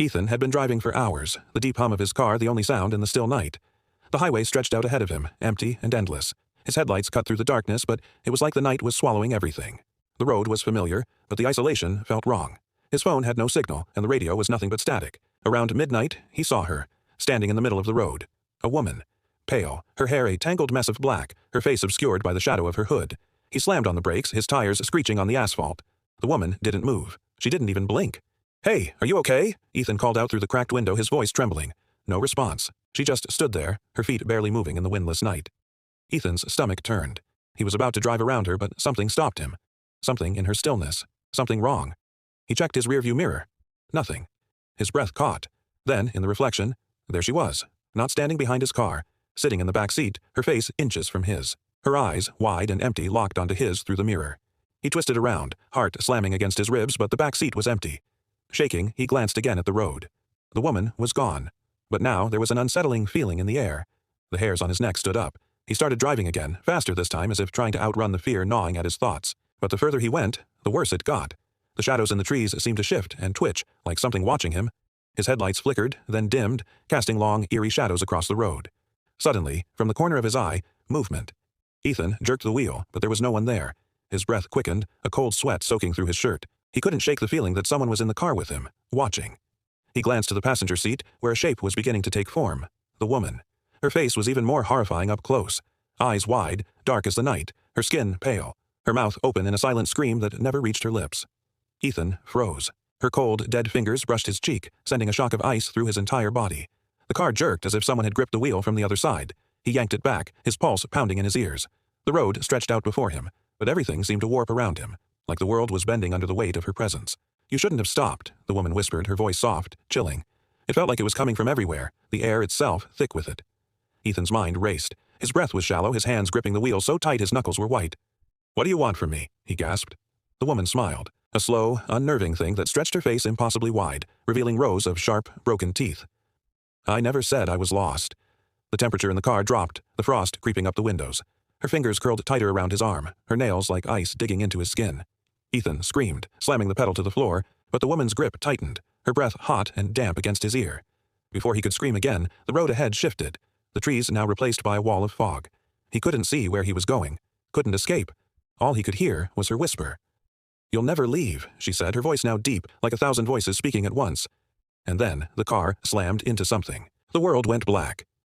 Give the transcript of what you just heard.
Ethan had been driving for hours, the deep hum of his car the only sound in the still night. The highway stretched out ahead of him, empty and endless. His headlights cut through the darkness, but it was like the night was swallowing everything. The road was familiar, but the isolation felt wrong. His phone had no signal, and the radio was nothing but static. Around midnight, he saw her, standing in the middle of the road. A woman. Pale, her hair a tangled mess of black, her face obscured by the shadow of her hood. He slammed on the brakes, his tires screeching on the asphalt. The woman didn't move. She didn't even blink. "Hey, are you okay?" Ethan called out through the cracked window, his voice trembling. No response. She just stood there, her feet barely moving in the windless night. Ethan's stomach turned. He was about to drive around her, but something stopped him. Something in her stillness. Something wrong. He checked his rearview mirror. Nothing. His breath caught. Then, in the reflection, there she was, not standing behind his car, sitting in the back seat, her face inches from his. Her eyes, wide and empty, locked onto his through the mirror. He twisted around, heart slamming against his ribs, but the back seat was empty. Shaking, he glanced again at the road. The woman was gone. But now there was an unsettling feeling in the air. The hairs on his neck stood up. He started driving again, faster this time, as if trying to outrun the fear gnawing at his thoughts. But the further he went, the worse it got. The shadows in the trees seemed to shift and twitch, like something watching him. His headlights flickered, then dimmed, casting long, eerie shadows across the road. Suddenly, from the corner of his eye, movement. Ethan jerked the wheel, but there was no one there. His breath quickened, a cold sweat soaking through his shirt. He couldn't shake the feeling that someone was in the car with him, watching. He glanced to the passenger seat, where a shape was beginning to take form. The woman. Her face was even more horrifying up close. Eyes wide, dark as the night, her skin pale, her mouth open in a silent scream that never reached her lips. Ethan froze. Her cold, dead fingers brushed his cheek, sending a shock of ice through his entire body. The car jerked as if someone had gripped the wheel from the other side. He yanked it back, his pulse pounding in his ears. The road stretched out before him, but everything seemed to warp around him, like the world was bending under the weight of her presence. "You shouldn't have stopped," the woman whispered, her voice soft, chilling. It felt like it was coming from everywhere, the air itself thick with it. Ethan's mind raced. His breath was shallow, his hands gripping the wheel so tight his knuckles were white. "What do you want from me?" he gasped. The woman smiled, a slow, unnerving thing that stretched her face impossibly wide, revealing rows of sharp, broken teeth. "I never said I was lost." The temperature in the car dropped, the frost creeping up the windows. Her fingers curled tighter around his arm, her nails like ice digging into his skin. Ethan screamed, slamming the pedal to the floor, but the woman's grip tightened, her breath hot and damp against his ear. Before he could scream again, the road ahead shifted, the trees now replaced by a wall of fog. He couldn't see where he was going, couldn't escape. All he could hear was her whisper. "You'll never leave," she said, her voice now deep, like 1,000 voices speaking at once. And then the car slammed into something. The world went black.